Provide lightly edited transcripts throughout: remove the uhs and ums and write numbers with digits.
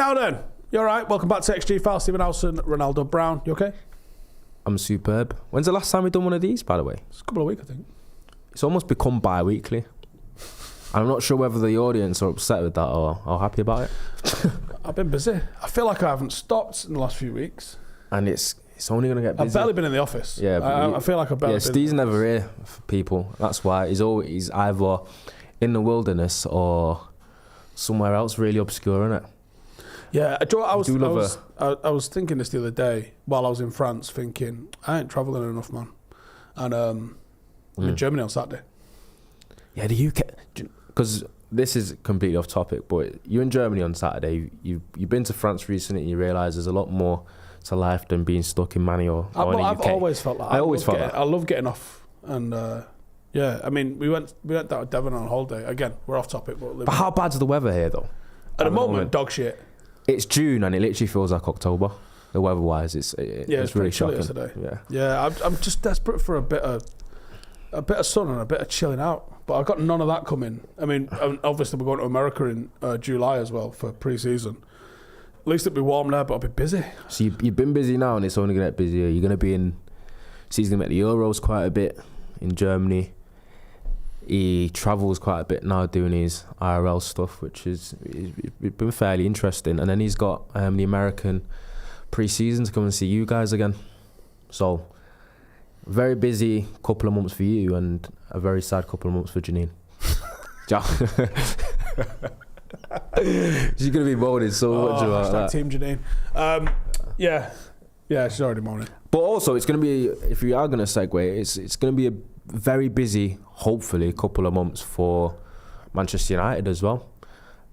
Now then, you all right? Welcome back to XG File. Stephen Howson, Ronaldo Brown. You okay? I'm superb. When's the last time we've done one of these, by the way? It's a couple of weeks, I think. It's almost become bi-weekly. I'm not sure whether the audience are upset with that or happy about it. I've been busy. I feel like I haven't stopped in the last few weeks. And it's only going to get busy. I've barely been in the office. Yeah, I feel like I've barely been. Yeah, Steve's never here for people. That's why he's either in the wilderness or somewhere else really obscure, innit? Yeah, I was thinking this the other day while I was in France, thinking I ain't travelling enough, man. And I'm in Germany on Saturday. Yeah, the UK, because this is completely off topic, but you're in Germany on Saturday. You've been to France recently, and you realise there's a lot more to life than being stuck in Manny or in the UK. I've always felt that. I always felt that. I love getting off, and yeah, I mean, we went down to Devon on holiday. Again, we're off topic, but how bad's the weather here though? At the moment, dog shit. It's June and it literally feels like October. The weather-wise, it's really shocking. Yesterday. Yeah. I'm just desperate for a bit of sun and a bit of chilling out. But I've got none of that coming. I mean, obviously we're going to America in July as well for pre-season. At least it'll be warm there, but I'll be busy. So you've been busy now, and it's only going to get busier. You're going to be in season at the Euros quite a bit in Germany. He travels quite a bit now doing his IRL stuff, which is it's been fairly interesting. And then he's got the American pre-season to come and see you guys again. So very busy couple of months for you and a very sad couple of months for Janine. She's going to be moaning so much about that. Team Janine. Yeah, she's already moaning. But also, it's going to be, if we are going to segue, it's going to be a very busy, hopefully, a couple of months for Manchester United as well.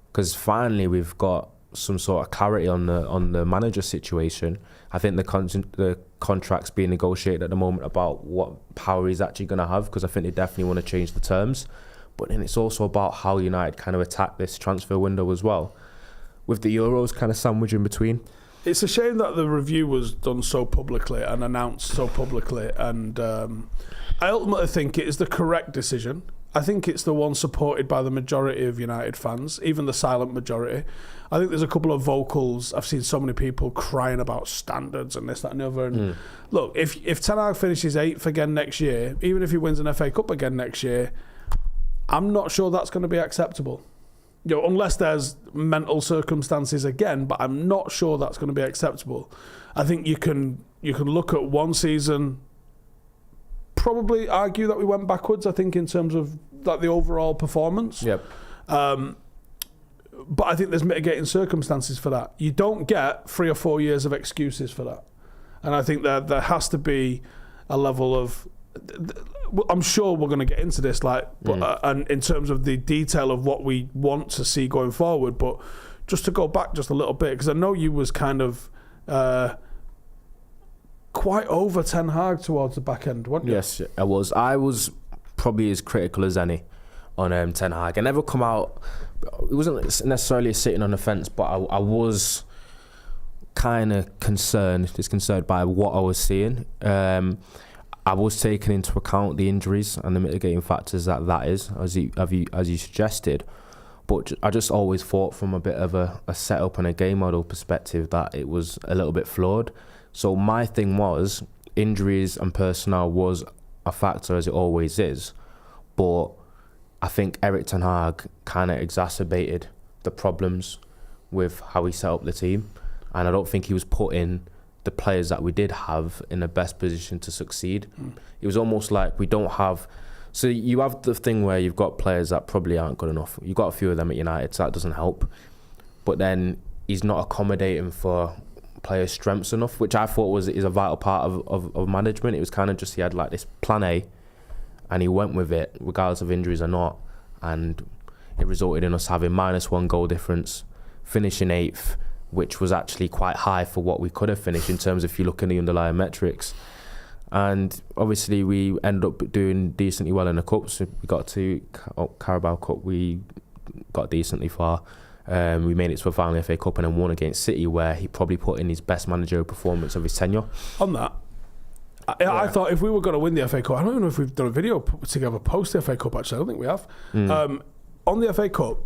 Because finally, we've got some sort of clarity on the manager situation. I think the contract's being negotiated at the moment about what power he's actually going to have, because I think they definitely want to change the terms. But then it's also about how United kind of attack this transfer window as well, with the Euros kind of sandwiched in between. It's a shame that the review was done so publicly and announced so publicly, and I ultimately think it is the correct decision. I think it's the one supported by the majority of United fans, even the silent majority. I think there's a couple of vocals. I've seen so many people crying about standards and this, that and the other. And look, if Ten Hag finishes 8th again next year, even if he wins an FA Cup again next year, I'm not sure that's going to be acceptable. You know, unless there's mental circumstances again, but I'm not sure that's going to be acceptable. I think you can look at one season, probably argue that we went backwards, I think, in terms of like the overall performance. Yep. But I think there's mitigating circumstances for that. You don't get 3 or 4 years of excuses for that. And I think that there has to be a level of... I'm sure we're going to get into this, and in terms of the detail of what we want to see going forward. But just to go back just a little bit, because I know you was kind of quite over Ten Hag towards the back end, weren't you? Yes, I was. I was probably as critical as any on Ten Hag. I never come out. It wasn't necessarily sitting on the fence, but I was kind of disconcerted by what I was seeing. I was taking into account the injuries and the mitigating factors that is, as you suggested. But I just always thought from a bit of a setup and a game model perspective that it was a little bit flawed. So my thing was, injuries and personnel was a factor, as it always is. But I think Erik Ten Hag kind of exacerbated the problems with how he set up the team. And I don't think he was putting the players that we did have in the best position to succeed. It was almost like we don't have... So you have the thing where you've got players that probably aren't good enough. You've got a few of them at United, so that doesn't help. But then he's not accommodating for players' strengths enough, which I thought is a vital part of management. It was kind of just he had like this plan A, and he went with it, regardless of injuries or not. And it resulted in us having -1 goal difference, finishing 8th, which was actually quite high for what we could have finished in terms of if you look in the underlying metrics. And obviously we ended up doing decently well in the cups. We got to Carabao Cup, we got decently far. We made it to a final FA Cup and then won against City, where he probably put in his best managerial performance of his tenure. On that, I thought if we were going to win the FA Cup, I don't even know if we've done a video together post the FA Cup, actually. I don't think we have. On the FA Cup,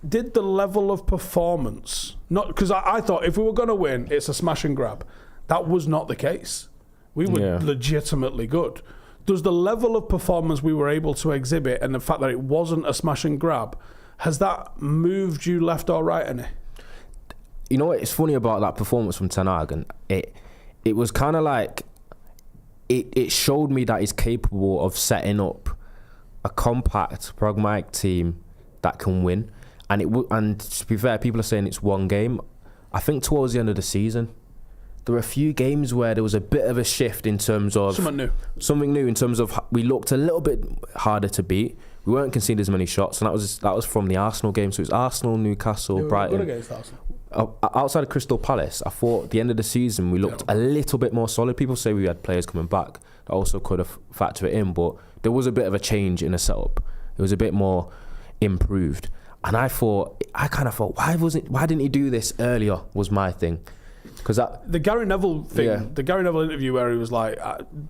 did the level of performance, not because I thought if we were going to win, it's a smash and grab. That was not the case. We were legitimately good. Does the level of performance we were able to exhibit and the fact that it wasn't a smash and grab, has that moved you left or right any? You know what? It's funny about that performance from Ten Hag, and it was kind of like it showed me that he's capable of setting up a compact, pragmatic team that can win. And to be fair, people are saying it's one game. I think towards the end of the season, there were a few games where there was a bit of a shift in terms of something new in terms of we looked a little bit harder to beat. We weren't conceding as many shots, and that was from the Arsenal game. So it was Arsenal, Newcastle, Brighton. Good against Arsenal. Outside of Crystal Palace, I thought at the end of the season we looked a little bit more solid. People say we had players coming back that also could have factored it in, but there was a bit of a change in the setup. It was a bit more improved, and I kind of thought, why didn't he do this earlier? Was my thing. Because the Gary Neville thing, the Gary Neville interview where he was like,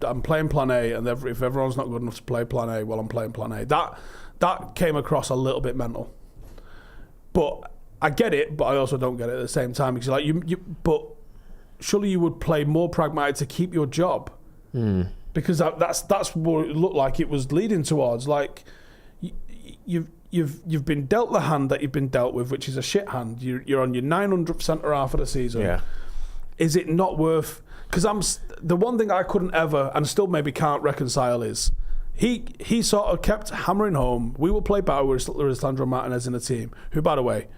I'm playing plan A, and if everyone's not good enough to play plan A, well, I'm playing plan A. That came across a little bit mental. But I get it, but I also don't get it at the same time. Because but surely you would play more pragmatic to keep your job. Because that's what it looked like it was leading towards. Like, you've been dealt the hand that you've been dealt with, which is a shit hand. You're on your 900th centre half of the season. Yeah. Is it not worth? Because the one thing I couldn't ever and still maybe can't reconcile is he sort of kept hammering home. We will play better with Lisandro Martinez in the team. Who, by the way,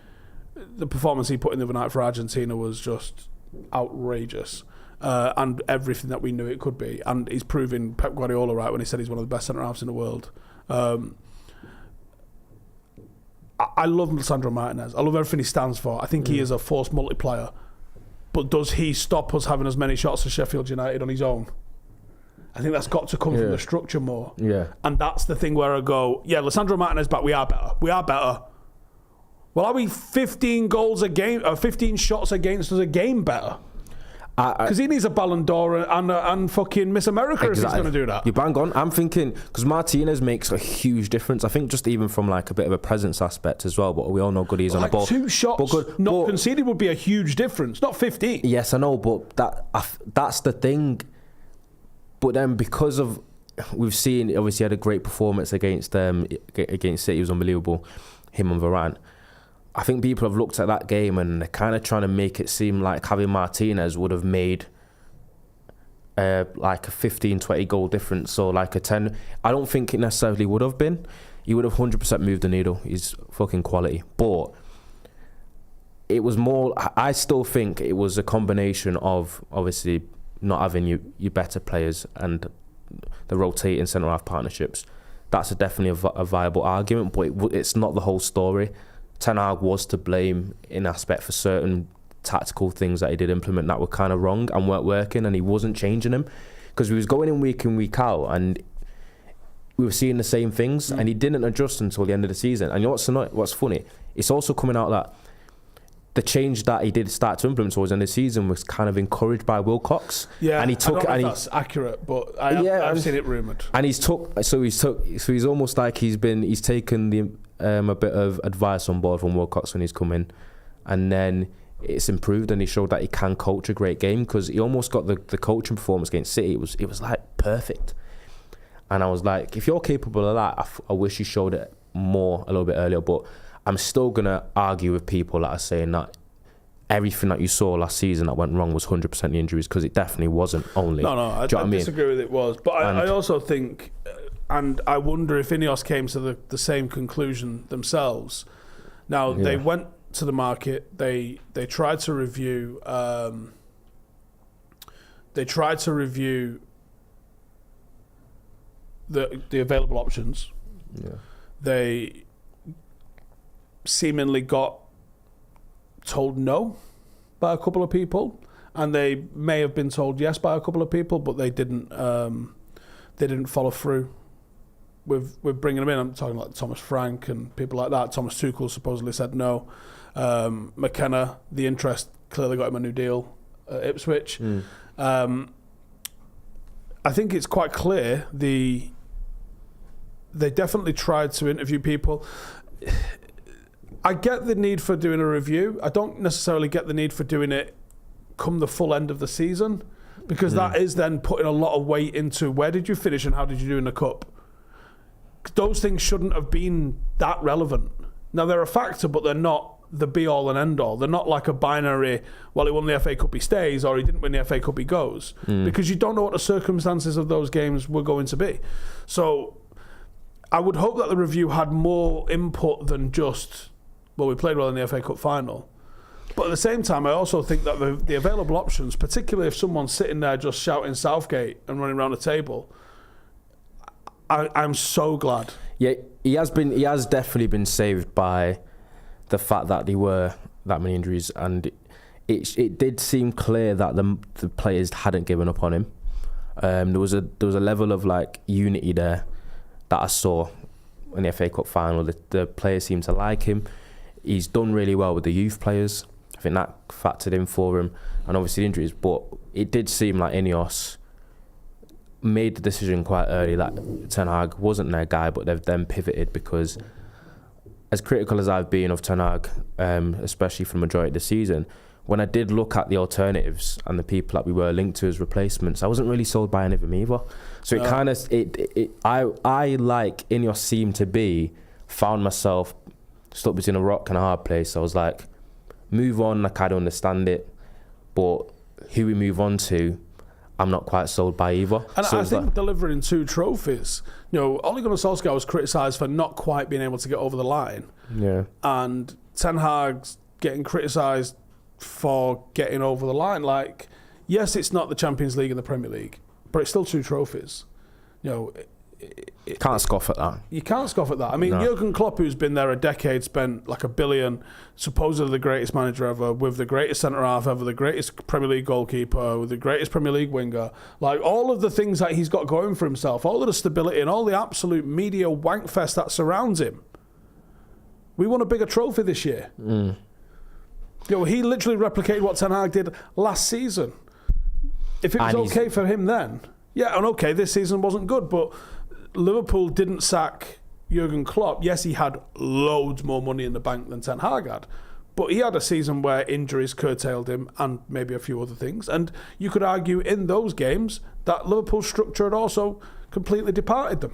the performance he put in the other night for Argentina was just outrageous. And everything that we knew it could be. And he's proving Pep Guardiola right when he said he's one of the best centre halves in the world. I love Lisandro Martinez. I love everything he stands for. I think he is a force multiplier. But does he stop us having as many shots as Sheffield United on his own? I think that's got to come from the structure more. Yeah. And that's the thing where I go, Lisandro Martinez back, we are better. We are better. Well, are we 15 goals a game, or 15 shots against us a game better? Because he needs a Ballon d'Or and fucking Miss America if he's going to do that. You bang on. I'm thinking, because Martinez makes a huge difference. I think just even from like a bit of a presence aspect as well, but we all know good he's on the ball. 2 shots not conceded would be a huge difference, not 15. Yes, I know, but that's the thing. But then because of, we've seen, obviously he had a great performance against City, he was unbelievable, him and Varane. I think people have looked at that game and they're kind of trying to make it seem like having Martinez would have made like a 15, 20 goal difference or like a 10. I don't think it necessarily would have been. He would have 100% moved the needle. He's fucking quality. But it was more, I still think it was a combination of obviously not having your better players and the rotating centre-half partnerships. That's definitely a viable argument, but it's not the whole story. Ten Hag was to blame in aspect for certain tactical things that he did implement that were kind of wrong and weren't working, and he wasn't changing them because we was going in week out and we were seeing the same things and he didn't adjust until the end of the season. And you know what's funny? It's also coming out that the change that he did start to implement towards the end of the season was kind of encouraged by Wilcox. Yeah, and he took it. That's accurate, but I've seen it rumoured. And he's almost like he's taken the a bit of advice on board from Wilcox when he's come in, and then it's improved and he showed that he can coach a great game because he almost got the coaching performance against City. It was like perfect, and I was like, if you're capable of that, I wish you showed it more a little bit earlier. But I'm still gonna argue with people that are saying that everything that you saw last season that went wrong was 100% the injuries, because it definitely wasn't only. No, I disagree with it was, but I also think. And I wonder if INEOS came to the same conclusion themselves. Now, they went to the market. They tried to review. The available options. Yeah. They seemingly got told no by a couple of people, and they may have been told yes by a couple of people, but they didn't. They didn't follow through with bringing them in. I'm talking like Thomas Frank and people like that. Thomas Tuchel supposedly said no. McKenna, the interest clearly got him a new deal at Ipswich. I think it's quite clear they definitely tried to interview people. I get the need for doing a review. I don't necessarily get the need for doing it come the full end of the season, because that is then putting a lot of weight into where did you finish and how did you do in the cup. Those things shouldn't have been that relevant. Now, they're a factor, but they're not the be-all and end-all. They're not like a binary, well, he won the FA Cup, he stays, or he didn't win the FA Cup, he goes. Because you don't know what the circumstances of those games were going to be. So I would hope that the review had more input than just, well, we played well in the FA Cup final. But at the same time, I also think that the available options, particularly if someone's sitting there just shouting Southgate and running around the table, I'm so glad. Yeah, he has definitely been saved by the fact that there were that many injuries, and it did seem clear that the players hadn't given up on him. There was a level of like unity there that I saw in the FA Cup final. The players seemed to like him. He's done really well with the youth players. I think that factored in for him, and obviously the injuries. But it did seem like INEOS made the decision quite early that Ten Hag wasn't their guy, but they've then pivoted, because as critical as I've been of Ten Hag, especially for the majority of the season, when I did look at the alternatives and the people that we were linked to as replacements, I wasn't really sold by any of them either. So it kind of, I like INEOS seemed to be, found myself stuck between a rock and a hard place. I was like, move on, I kind of understand it, but who we move on to, I'm not quite sold by either. And so I think delivering 2 trophies, Ole Gunnar Solskjaer was criticised for not quite being able to get over the line. Yeah. And Ten Hag's getting criticised for getting over the line. Like, yes, it's not the Champions League and the Premier League, but it's still 2 trophies. Can't scoff at that. You can't scoff at that. I mean, No. Jurgen Klopp, who's been there a decade, spent like $1 billion, supposedly the greatest manager ever, with the greatest centre-half ever, the greatest Premier League goalkeeper, with the greatest Premier League winger. Like, all of the things that he's got going for himself, all of the stability and all the absolute media wankfest that surrounds him. We won a bigger trophy this year. He literally replicated what Ten Hag did last season. If it was okay for him then, yeah, and okay, this season wasn't good, but Liverpool didn't sack Jurgen Klopp. Yes, he had loads more money in the bank than Ten Hag had, but he had a season where injuries curtailed him and maybe a few other things. And you could argue in those games that Liverpool's structure had also completely departed them.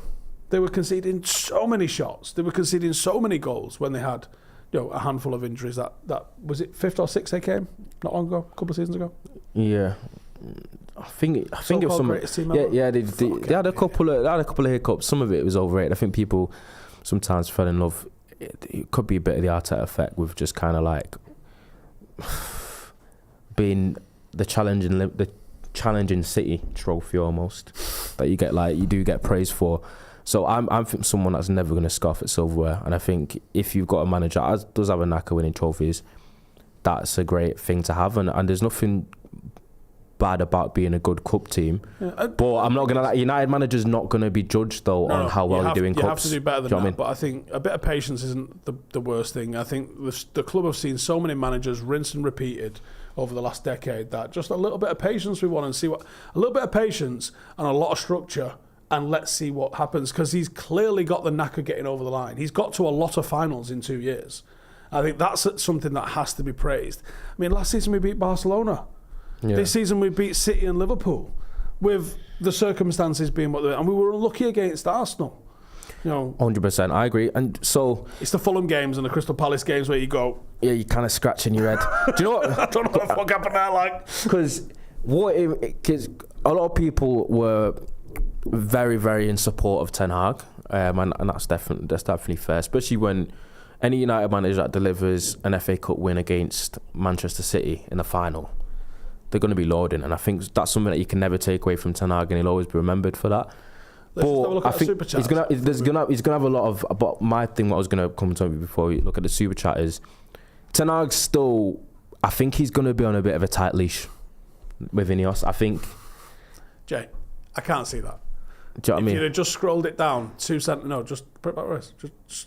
They were conceding so many shots. They were conceding so many goals when they had a handful of injuries. That was it, 5th or 6th they came not long ago, a couple of seasons ago. Yeah. I think it was some. Yeah. They had a couple of hiccups. Some of it was overrated. I think people sometimes fell in love. It could be a bit of the Arteta effect with just kind of like being the challenging City trophy almost that you get, like, you do get praise for. So I'm someone that's never going to scoff at silverware, and I think if you've got a manager that does have a knack of winning trophies, that's a great thing to have, and there's nothing bad about being a good cup team. Yeah, but I'm not gonna lie, United manager's not gonna be judged though on how well they're doing cups. You have to do better than that. But I think a bit of patience isn't the worst thing. I think the club have seen so many managers rinsed and repeated over the last decade that just a little bit of patience we want, and see what a little bit of patience and a lot of structure, and let's see what happens, because he's clearly got the knack of getting over the line. He's got to a lot of finals in 2 years. I think that's something that has to be praised. I mean, last season we beat Barcelona. Yeah. This season we beat City and Liverpool, with the circumstances being what they were, and we were unlucky against Arsenal. 100%, I agree. And so it's the Fulham games and the Crystal Palace games where you go, yeah, you're kind of scratching your head. Do you know what? I don't know what the fuck happened there, like, because a lot of people were very, very in support of Ten Hag, and that's definitely fair, especially when any United manager that delivers an FA Cup win against Manchester City in the final, they're going to be lauding, and I think that's something that you can never take away from Ten Hag, and he'll always be remembered for that. But I think he's gonna have a lot of. But my thing, what I was gonna come to before we look at the super chat, is Ten Hag still. I think he's gonna be on a bit of a tight leash with INEOS. I think. Jay, I can't see that. Do you know what I mean? If you'd have just scrolled it down 2 centimeters, no, just put it back wrist.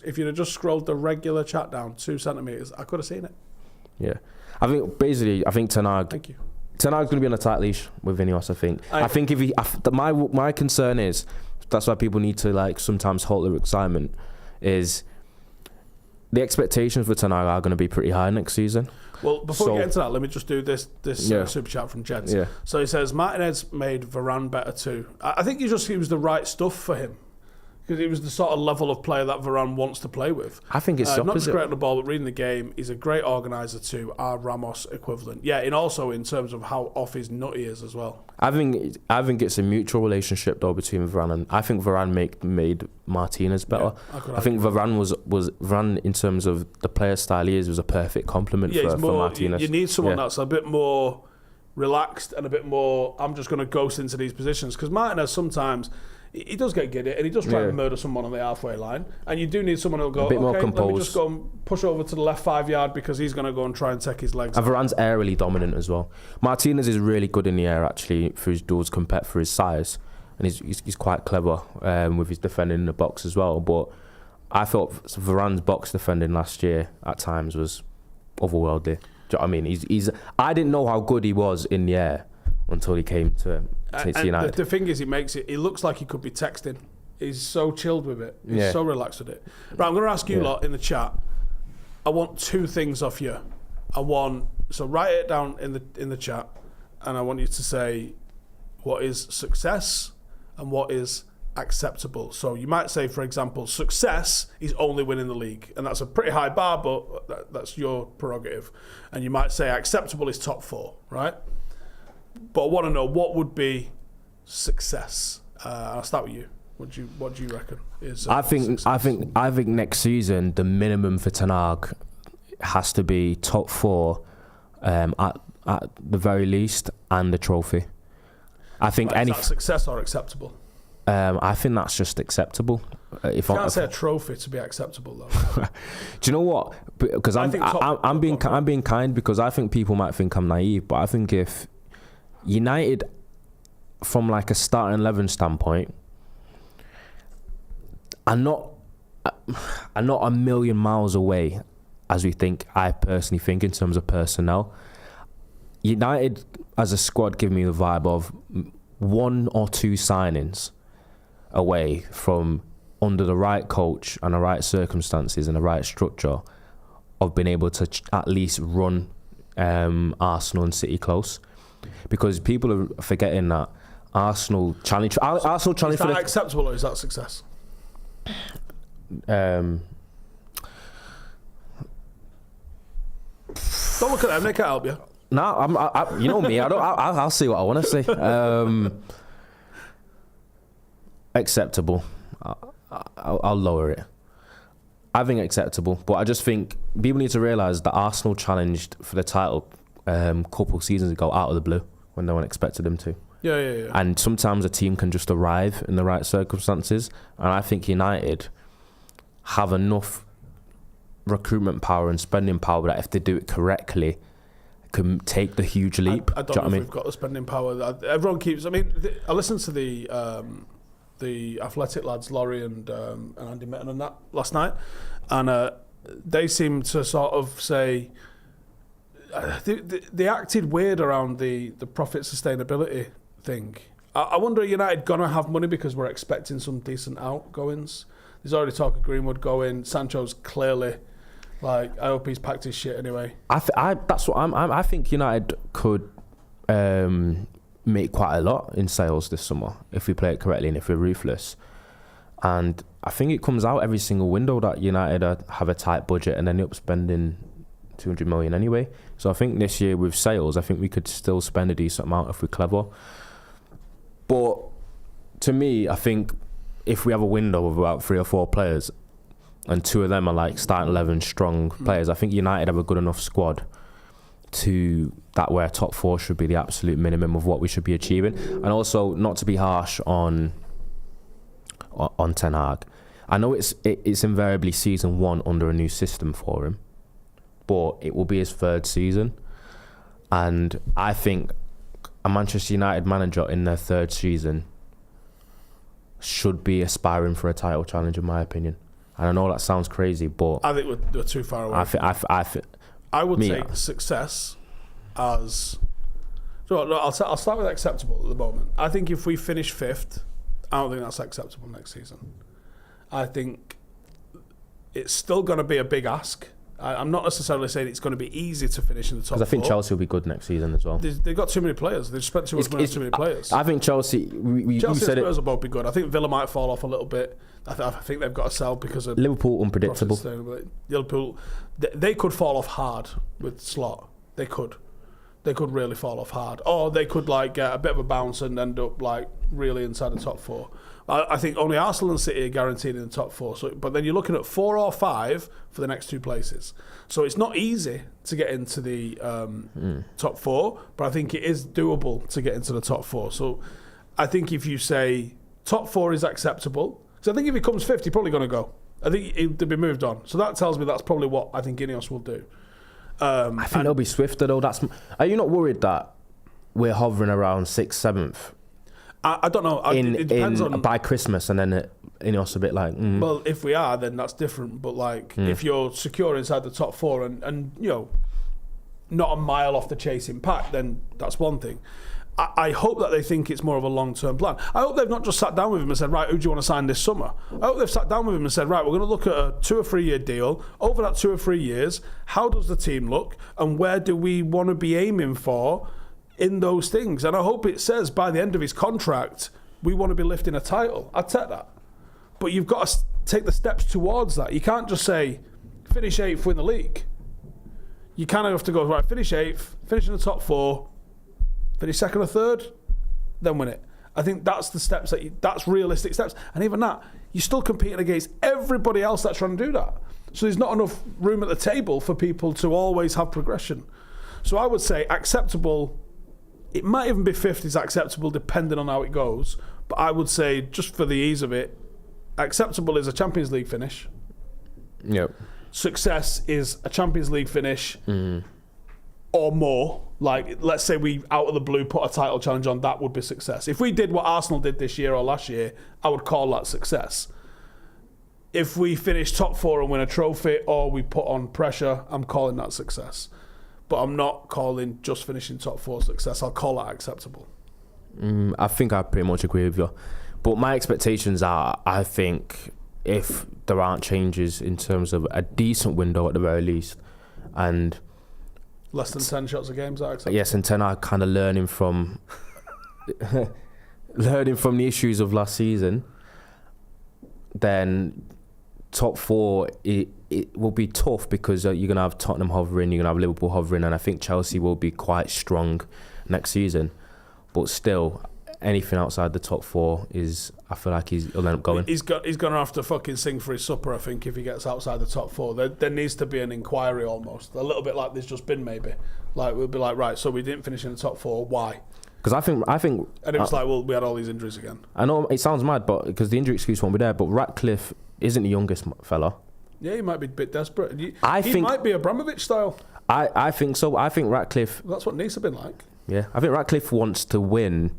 If you'd have just scrolled the regular chat down 2 centimeters, I could have seen it. Yeah, I think Ten Hag. Thank you. Ten Hag's going to be on a tight leash with INEOS. I think if he, my concern is, that's why people need to like sometimes halt their excitement, is the expectations for Ten Hag are going to be pretty high next season. Well, before we get into that, let me just do this super chat from Jeds. Yeah. So he says, Martinez made Varane better too. I think he was the right stuff for him. Because he was the sort of level of player that Varane wants to play with. I think it's not just great on the ball, but reading the game. He's a great organiser too, our Ramos equivalent. Yeah, and also in terms of how off his nut he is as well. I think it's a mutual relationship though between Varane and I think Varane made Martinez better. Yeah, I think Varane was Varane in terms of the player style he is was a perfect complement for Martinez. You need someone that's a bit more relaxed and a bit more. I'm just going to ghost into these positions because Martinez sometimes. He does get giddy and he does try and murder someone on the halfway line. And you do need someone who'll go, more composed. Let me just go and push over to the left 5 yard because he's going to go and try and take his legs. And Varane's aerially dominant as well. Martinez is really good in the air actually for his duels compared for his size. And he's quite clever with his defending in the box as well. But I thought Varane's box defending last year at times was otherworldly. Do you know what I mean? I didn't know how good he was in the air until he came to United. The thing is, he looks like he could be texting. He's so chilled with it. He's so relaxed with it. Right, I'm going to ask you lot in the chat. I want 2 things off you. So write it down in the chat, and I want you to say what is success and what is acceptable. So you might say, for example, success is only winning the league, and that's a pretty high bar, but that's your prerogative. And you might say acceptable is top 4, right? But I want to know what would be success. I'll start with you. What do you reckon is? I think next season the minimum for Ten Hag has to be top 4, at the very least, and the trophy. I think is that success or acceptable? I think that's just acceptable. You can't say a trophy to be acceptable though. Do you know what? Because I'm being kind because I think people might think I'm naive, but I think if United, from like a starting 11 standpoint, are not a million miles away as we think. I personally think in terms of personnel, United as a squad give me the vibe of 1 or 2 signings away from, under the right coach and the right circumstances and the right structure, of being able to at least run Arsenal and City close. Because people are forgetting that Arsenal challenge. Is that acceptable or is that success? Don't look at them; they can't help you. No, you know me. I'll see what I want to say. Acceptable. I'll lower it. I think acceptable, but I just think people need to realise that Arsenal challenged for the title couple seasons ago out of the blue when no one expected them to. Yeah. And sometimes a team can just arrive in the right circumstances, and I think United have enough recruitment power and spending power that if they do it correctly, can take the huge leap. I don't know if we've got the spending power. Everyone keeps. I listened to the Athletic lads, Laurie and Andy Mitten and that last night, and they seem to sort of say. They acted weird around the profit sustainability thing. I wonder, are United going to have money because we're expecting some decent outgoings? There's already talk of Greenwood going. Sancho's clearly, I hope he's packed his shit anyway. I think United could make quite a lot in sales this summer if we play it correctly and if we're ruthless. And I think it comes out every single window that United have a tight budget and end up spending 200 million anyway. So I think this year with sales, I think we could still spend a decent amount if we're clever. But to me, I think if we have a window of about 3 or 4 players and 2 of them are starting 11 strong players, I think United have a good enough squad to that where top 4 should be the absolute minimum of what we should be achieving. And also not to be harsh on Ten Hag. I know it's invariably season 1 under a new system for him, but it will be his 3rd season, and I think a Manchester United manager in their 3rd season should be aspiring for a title challenge, in my opinion. And I know that sounds crazy, but I think we're too far away. I would take success as. So I'll start with acceptable at the moment. I think if we finish 5th, I don't think that's acceptable next season. I think It's still going to be a big ask. I'm not necessarily saying it's going to be easy to finish in the top four. Because I think Chelsea will be good next season as well. They've got too many players. They've spent too much money on too many players. I think Chelsea... Chelsea and said Spurs will both be good. I think Villa might fall off a little bit. I think they've got to sell because of... Liverpool, unpredictable. Liverpool, they could fall off hard with Slot. They could. They could really fall off hard. Or they could get a bit of a bounce and end up really inside the top four. I think only Arsenal and City are guaranteed in the top four. But then you're looking at 4 or 5 for the next 2 places. So it's not easy to get into the top 4, but I think it is doable to get into the top 4. So I think if you say top 4 is acceptable, so I think if he comes 5th, he's probably going to go. I think he'll be moved on. So that tells me that's probably what I think INEOS will do. I think they'll be swifter though. Are you not worried that we're hovering around 6th, 7th? I don't know. It depends on by Christmas, and then INEOS a bit like. Well, if we are, then that's different. But if you're secure inside the top 4 and not a mile off the chasing pack, then that's one thing. I hope that they think it's more of a long-term plan. I hope they've not just sat down with him and said, right, who do you want to sign this summer? I hope they've sat down with him and said, right, we're going to look at a 2 or 3 year deal. Over that 2 or 3 years, how does the team look, and where do we want to be aiming for in those things? And I hope it says by the end of his contract, we want to be lifting a title. I'd take that. But you've got to take the steps towards that. You can't just say, finish 8th, win the league. You kind of have to go, right, finish 8th, finish in the top 4, finish 2nd or 3rd, then win it. I think that's the steps that's realistic steps. And even that, you're still competing against everybody else that's trying to do that. So there's not enough room at the table for people to always have progression. So I would say acceptable. It might even be 5th is acceptable depending on how it goes. But I would say, just for the ease of it, acceptable is a Champions League finish. Yep. Success is a Champions League finish or more. Let's say we, out of the blue, put a title challenge on, that would be success. If we did what Arsenal did this year or last year, I would call that success. If we finish top 4 and win a trophy, or we put on pressure, I'm calling that success. But I'm not calling just finishing top 4 success. I'll call that acceptable. I think I pretty much agree with you. But my expectations are, I think, if there aren't changes in terms of a decent window at the very least, and less than 10 shots a game, is that acceptable? yes, and 10 are kind of learning from the issues of last season, then top 4 it will be tough, because you're going to have Tottenham hovering, you're going to have Liverpool hovering, and I think Chelsea will be quite strong next season. But still, anything outside the top 4 is, I feel like he'll end up going. He's going to have to fucking sing for his supper, I think, if he gets outside the top 4. There needs to be an inquiry almost, a little bit like there's just been maybe. We'll be like, right, so we didn't finish in the top 4, why? Because I think, and it was well, we had all these injuries again. I know it sounds mad, but because the injury excuse won't be there. But Ratcliffe isn't the youngest fella. Yeah, he might be a bit desperate. He think might be Abramovich style. I think so. I think Ratcliffe. That's what Nice have been like. Yeah, I think Ratcliffe wants to win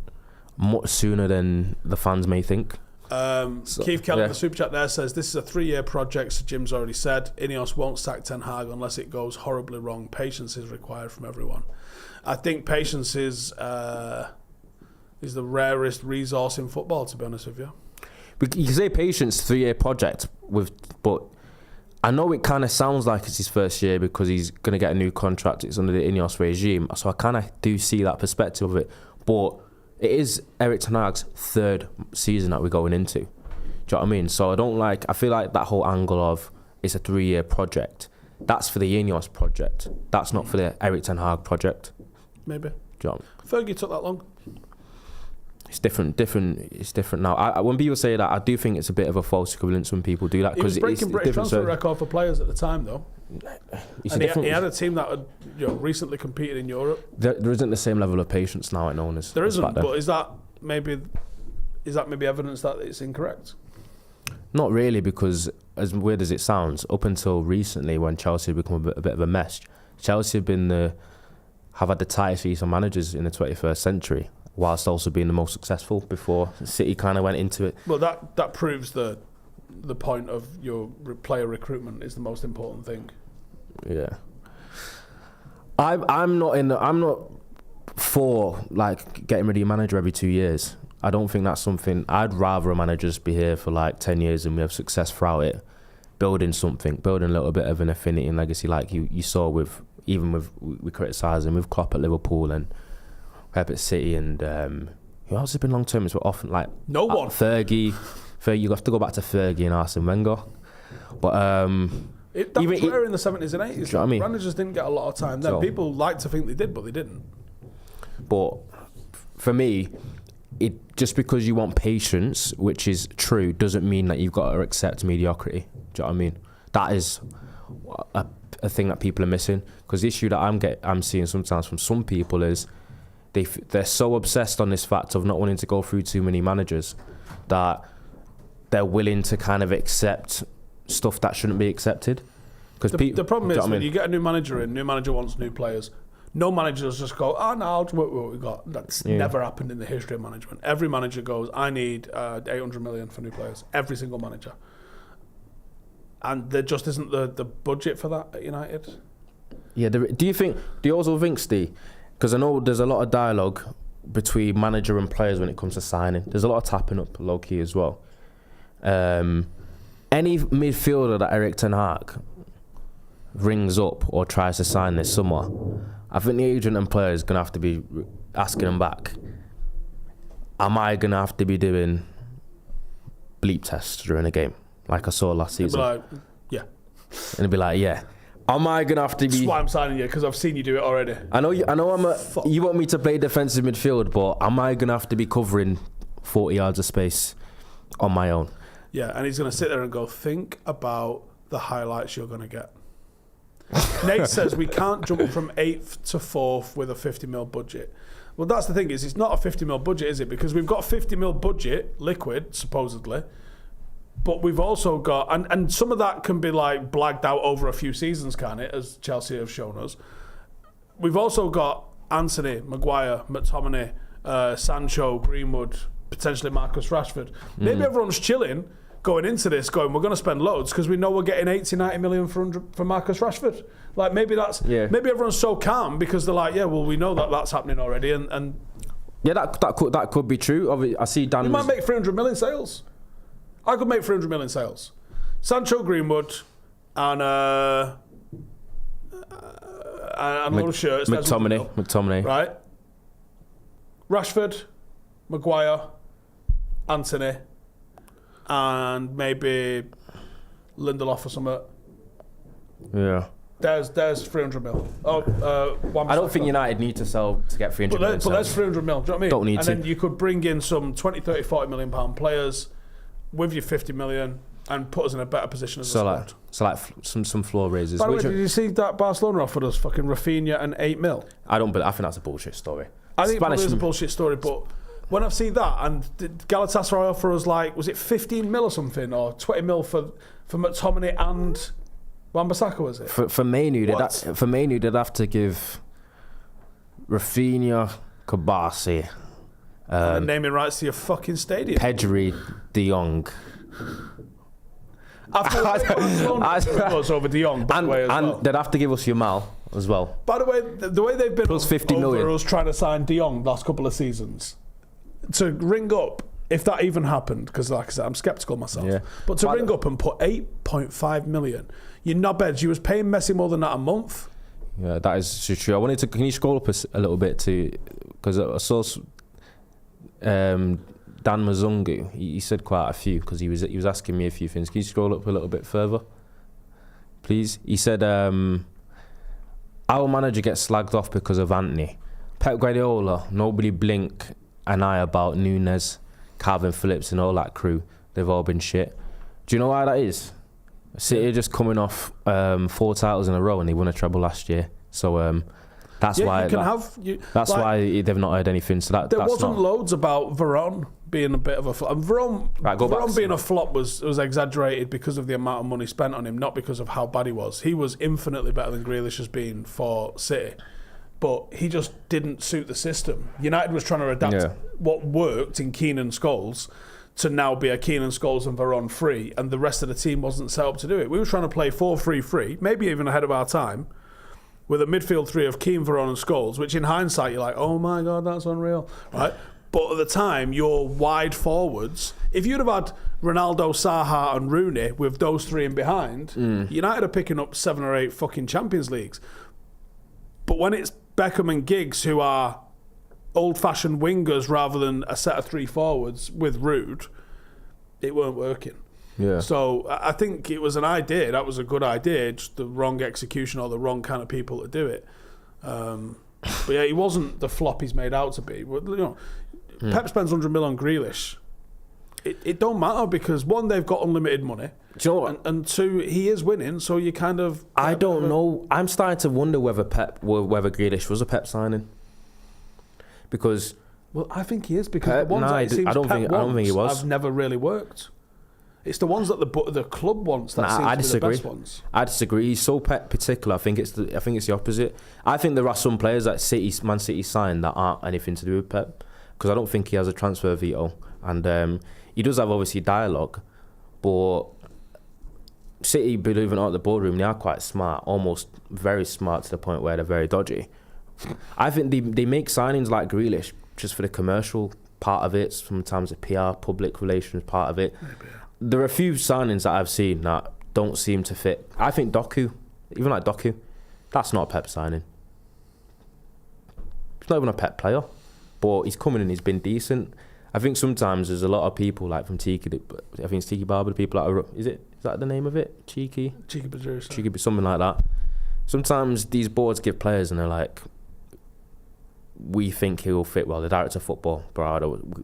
much sooner than the fans may think. Keith Kelly, the super chat there, says this is a 3-year project. So Jim's already said INEOS won't sack Ten Hag unless it goes horribly wrong. Patience is required from everyone. I think patience is the rarest resource in football, to be honest with you. You say patience, 3-year project, but I know it kind of sounds like it's his first year because he's going to get a new contract. It's under the INEOS regime, so I kind of do see that perspective of it. But it is Erik ten Hag's 3rd season that we're going into. Do you know what I mean? So I feel like that whole angle of it's a 3-year project. That's for the INEOS project. That's not for the Erik ten Hag project. Maybe. Do you know what I mean? Fergie took that long. It's different. It's different now. When people say that, I do think it's a bit of a false equivalence when people do that. He was breaking British transfer record for players at the time, though. And he had a team that had recently competed in Europe. There isn't the same level of patience now at known as. There isn't, but is that maybe evidence that it's incorrect? Not really, because as weird as it sounds, up until recently when Chelsea had become a bit of a mess, Chelsea have had the tightest season of managers in the 21st century, whilst also being the most successful before City kind of went into it. Well, that proves the point of your player recruitment is the most important thing. Yeah, I'm not for getting rid of your manager every 2 years. I don't think that's something. I'd rather a manager just be here for 10 years and we have success throughout it, building something, building a little bit of an affinity and legacy, like you saw with we criticise him with Klopp at Liverpool and Pep at City, and who else has been long term? It's often like no one. Fergie. You have to go back to Fergie and Arsene Wenger, but that was rare in the 70s and 80s. You know what I mean? Managers didn't get a lot of time then. So, people like to think they did, but they didn't. But for me, it just because you want patience, which is true, doesn't mean that you've got to accept mediocrity. Do you know what I mean? That is a thing that people are missing. Because the issue that I'm seeing sometimes from some people is they're so obsessed on this fact of not wanting to go through too many managers that they're willing to kind of accept stuff that shouldn't be accepted. Because the problem is when you get a new manager in, new manager wants new players. No managers just go, no, I'll work with what we got. That's never happened in the history of management. Every manager goes, I need 800 million for new players. Every single manager. And there just isn't the budget for that at United. Yeah, do you also think, Steve, because I know there's a lot of dialogue between manager and players when it comes to signing. There's a lot of tapping up low-key as well. Any midfielder that Erik Ten Hag rings up or tries to sign this summer, I think the agent and players going to have to be asking them back, am I going to have to be doing bleep tests during a game like I saw last season? Like, yeah. And it'd be like, yeah. Am I going to have to be... That's why I'm signing you, because I've seen you do it already. I know you want me to play defensive midfield, but am I going to have to be covering 40 yards of space on my own? Yeah, and he's going to sit there and go, think about the highlights you're going to get. Nate says we can't jump from 8th to 4th with a 50 mil budget. Well, that's the thing, is it's not a 50 mil budget, is it? Because we've got 50 mil budget, liquid, supposedly, but we've also got, and some of that can be like blagged out over a few seasons, can it, as Chelsea have shown us. We've also got Anthony, Maguire, McTominay, Sancho, Greenwood, potentially Marcus Rashford. Maybe everyone's chilling going into this, going, we're going to spend loads because we know we're getting 80, 90 million for Marcus Rashford. Like, maybe maybe everyone's so calm because they're like, yeah, well, we know that's happening already. And yeah, that could be true. I see Dan. We might make 300 million sales. I could make 300 million sales. Sancho, Greenwood, and a lot of shirts. McTominay. Right? Rashford, Maguire, Anthony, and maybe Lindelof or something. Yeah. There's 300 mil. I don't think United need to sell to get 300 million. But there's 300 mil. Do you know what I mean? Don't need to. And then you could bring in some 20, 30, 40 million pound players with your 50 million and put us in a better position as a squad. So like some floor raises. By the way, did you see that Barcelona offered us fucking Rafinha and 8 mil? I think that's a bullshit story. I think it is a bullshit story, but when I've seen that, and did Galatasaray offer us like, was it 15 mil or something, or 20 mil for McTominay and Wan-Bissaka, was it? For Manu, they'd have to give Rafinha, Kabasi, and naming rights to your fucking stadium. Pedri, De Jong. After over De Jong, by the way, as well. And they'd have to give us Yamal as well. By the way, the way they've been plus 50 over million. Us trying to sign De Jong last couple of seasons, to ring up, if that even happened, because like I said, I'm sceptical myself, but to ring up and put 8.5 million, you knobheads, you was paying Messi more than that a month. Yeah, that is true. Can you scroll up a little bit because I saw Dan Mazungu, he said quite a few, because he was asking me a few things. Can you scroll up a little bit further, please? He said, our manager gets slagged off because of Antony. Pep Guardiola, nobody blink an eye about Nunes, Calvin Phillips and all that crew. They've all been shit. Do you know why that is? City are just coming off 4 titles in a row and they won a treble last year. So that's why why they've not heard anything. So there wasn't loads about Varane being a bit of a flop. Varane being a flop was exaggerated because of the amount of money spent on him, not because of how bad he was. He was infinitely better than Grealish has been for City, but he just didn't suit the system. United was trying to adapt what worked in Keane and Scholes to now be a Keane and Scholes and Varane free, and the rest of the team wasn't set up to do it. We were trying to play 4-3-3, maybe even ahead of our time, with a midfield three of Keane, Varane and Scholes, which in hindsight you're like, oh my God, that's unreal, right? But at the time, your wide forwards, if you'd have had Ronaldo, Saha and Rooney with those three in behind, United are picking up 7 or 8 fucking Champions Leagues. But when it's Beckham and Giggs, who are old-fashioned wingers rather than a set of 3 forwards with Rude, it weren't working. Yeah. So I think it was an idea. That was a good idea, just the wrong execution or the wrong kind of people to do it. But yeah, he wasn't the flop he's made out to be. Pep spends 100 million on Grealish. It don't matter because one, they've got unlimited money. Do you know what? And two, he is winning, so you kind of... I don't know. I'm starting to wonder whether Grealish was a Pep signing. Because... Well, I think he is because the ones that it seems I don't think he was. Have never really worked. It's the ones that the club wants that seem to be the best ones. I disagree. He's so particular. I think it's the opposite. I think there are some players that Man City signed that aren't anything to do with Pep, because I don't think he has a transfer veto, and he does have obviously dialogue, but City, believe it or not, the boardroom, they are quite smart, almost very smart to the point where they're very dodgy. I think they make signings like Grealish just for the commercial part of it, sometimes the PR, public relations part of it. Maybe. There are a few signings that I've seen that don't seem to fit. I think Doku, that's not a Pep signing. He's not even a Pep player, but he's coming and he's been decent. I think sometimes there's a lot of people like from Tiki, I think it's Tiki Barber, the people that are, is that the name of it? Cheeky Producer. Cheeky, something like that. Sometimes these boards give players and they're like, we think he'll fit well. The director of football, Brado,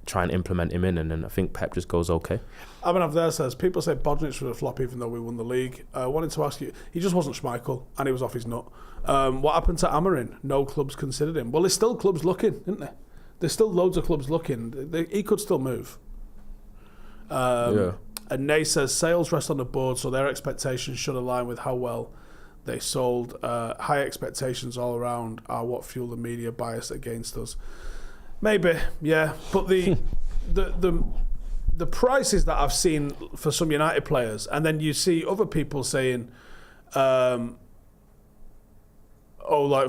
try and implement him in, and then I think Pep just goes okay. Abhinav there says, people say Bodnic was a flop even though we won the league. Wanted to ask you, he just wasn't Schmeichel and he was off his nut. What happened to Amarin? No clubs considered him. Well, there's still clubs looking, isn't there? There's still loads of clubs looking. He could still move. And Nay says, sales rest on the board, so their expectations should align with how well they sold. High expectations all around are what fuel the media bias against us. Maybe, yeah. But the prices that I've seen for some United players, and then you see other people saying, like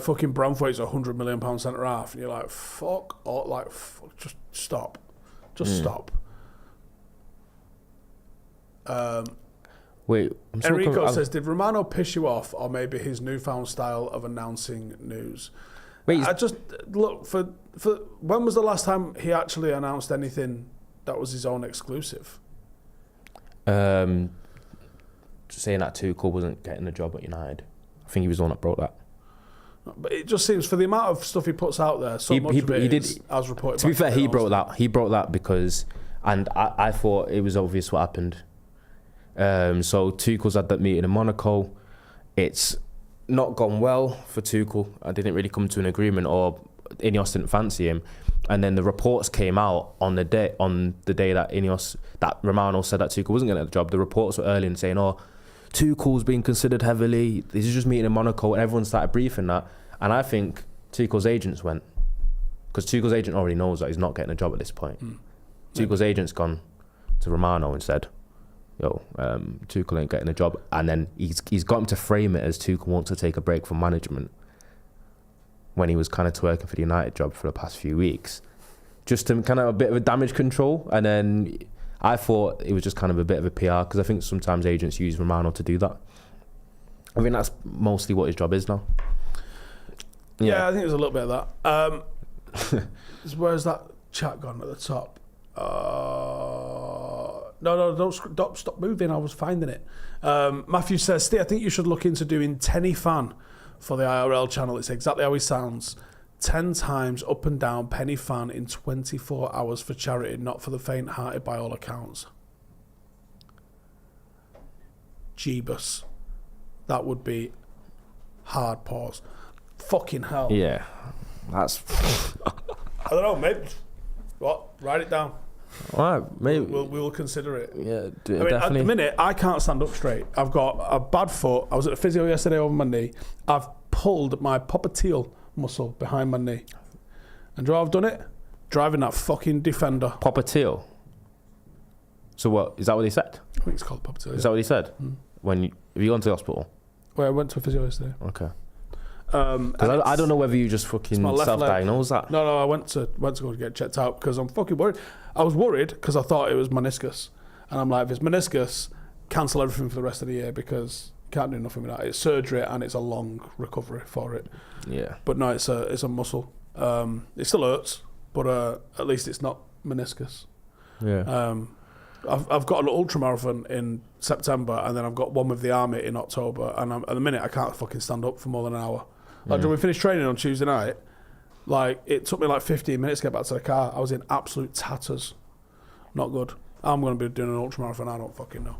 fucking Branthwaite's £100 million centre half, and you're like, fuck, just stop. Just stop. Wait, Enrico says, did Romano piss you off, or maybe his newfound style of announcing news? Wait, I just look for when was the last time he actually announced anything that was his own exclusive? Saying that Tuchel wasn't getting a job at United. I think he was the one that brought that. But it just seems, for the amount of stuff he puts out there, much of it is, as reported. To be fair, he brought that. He brought that because, and I thought it was obvious what happened. So Tuchel's had that meeting in Monaco. It's not gone well for Tuchel. I didn't really come to an agreement, or INEOS didn't fancy him. And then the reports came out on the day that Romano said that Tuchel wasn't going to get the job. The reports were early and saying, Tuchel's being considered heavily. This is just meeting in Monaco, and everyone started briefing that. And I think Tuchel's agents went, because Tuchel's agent already knows that he's not getting a job at this point. Tuchel's agent's gone to Romano and said, Tuchel ain't getting a job. And then he's got him to frame it as Tuchel wants to take a break from management, when he was kind of twerking for the United job for the past few weeks, just to kind of a bit of a damage control. And then I thought it was just kind of a bit of a PR, because I think sometimes agents use Romano to do that. I think that's mostly what his job is now. Yeah, I think there's a little bit of that. Where's that chat gone at the top? No, don't stop moving. I was finding it. Matthew says, Steve, I think you should look into doing Tenny Fan for the IRL channel. It's exactly how he sounds. 10 times up and down Penny Fan in 24 hours for charity, not for the faint-hearted by all accounts. Jeebus. That would be hard pause. Fucking hell. Yeah. That's... I don't know, maybe... What? Write it down. All right, maybe... We'll consider it. Yeah, definitely. At the minute, I can't stand up straight. I've got a bad foot. I was at the physio yesterday over my knee. I've pulled my popliteal muscle behind my knee. And do you know how I've done it? Driving that fucking Defender. Popliteal? So what, is that what he said? I think it's called popliteal. Is that what he said? Have you gone to the hospital? Well, I went to a physio yesterday. Okay. Because I don't know whether you just fucking self-diagnosed that. No, I went to go get checked out because I'm fucking worried. I was worried because I thought it was meniscus, and I'm like, if it's meniscus, cancel everything for the rest of the year because you can't do nothing with that. It's surgery and it's a long recovery for it. Yeah. But no, it's a muscle. It still hurts, but at least it's not meniscus. Yeah. I've got an ultra marathon in September, and then I've got one with the army in October. And at the minute, I can't fucking stand up for more than an hour. Like, when we finished training on Tuesday night, like it took me like 15 minutes to get back to the car. I was in absolute tatters. Not good. I'm going to be doing an ultra marathon. I don't fucking know.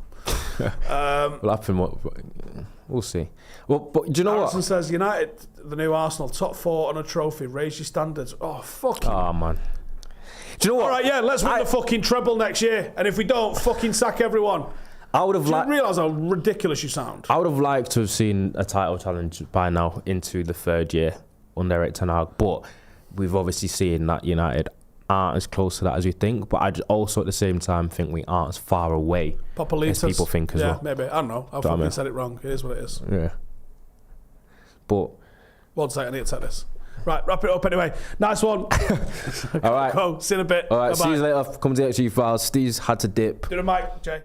We'll see. Well, but do you know Howson what? says United, the new Arsenal, top 4 on a trophy. Raise your standards. Oh fucking. Oh man. Do you know what? All right, yeah, let's win the fucking treble next year. And if we don't, fucking sack everyone. I would have liked. Do you realise how ridiculous you sound? I would have liked to have seen a title challenge by now into the 3rd year under Erik Ten Hag, but we've obviously seen that United aren't as close to that as we think. But I also at the same time think we aren't as far away as people think as well. Maybe. I don't know. I've fucking said it wrong. It is what it is. Yeah. But 1 second, I need to take this. Right, wrap it up anyway. Nice one. All right. Go. See you in a bit. All right. Bye-bye. See you later. Come to the XG Files. Steve's had to dip. Do the mic, Jay.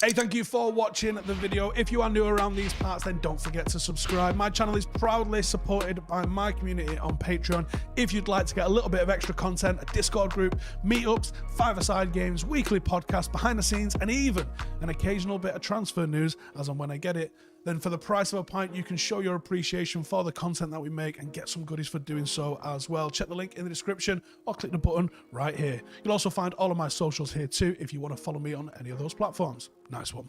Hey, thank you for watching the video. If you are new around these parts, then don't forget to subscribe. My channel is proudly supported by my community on Patreon. If you'd like to get a little bit of extra content, a Discord group, meetups, 5-a-side games, weekly podcasts, behind the scenes, and even an occasional bit of transfer news as and when I get it, then for the price of a pint, you can show your appreciation for the content that we make and get some goodies for doing so as well. Check the link in the description or click the button right here. You'll also find all of my socials here too if you want to follow me on any of those platforms. Nice one.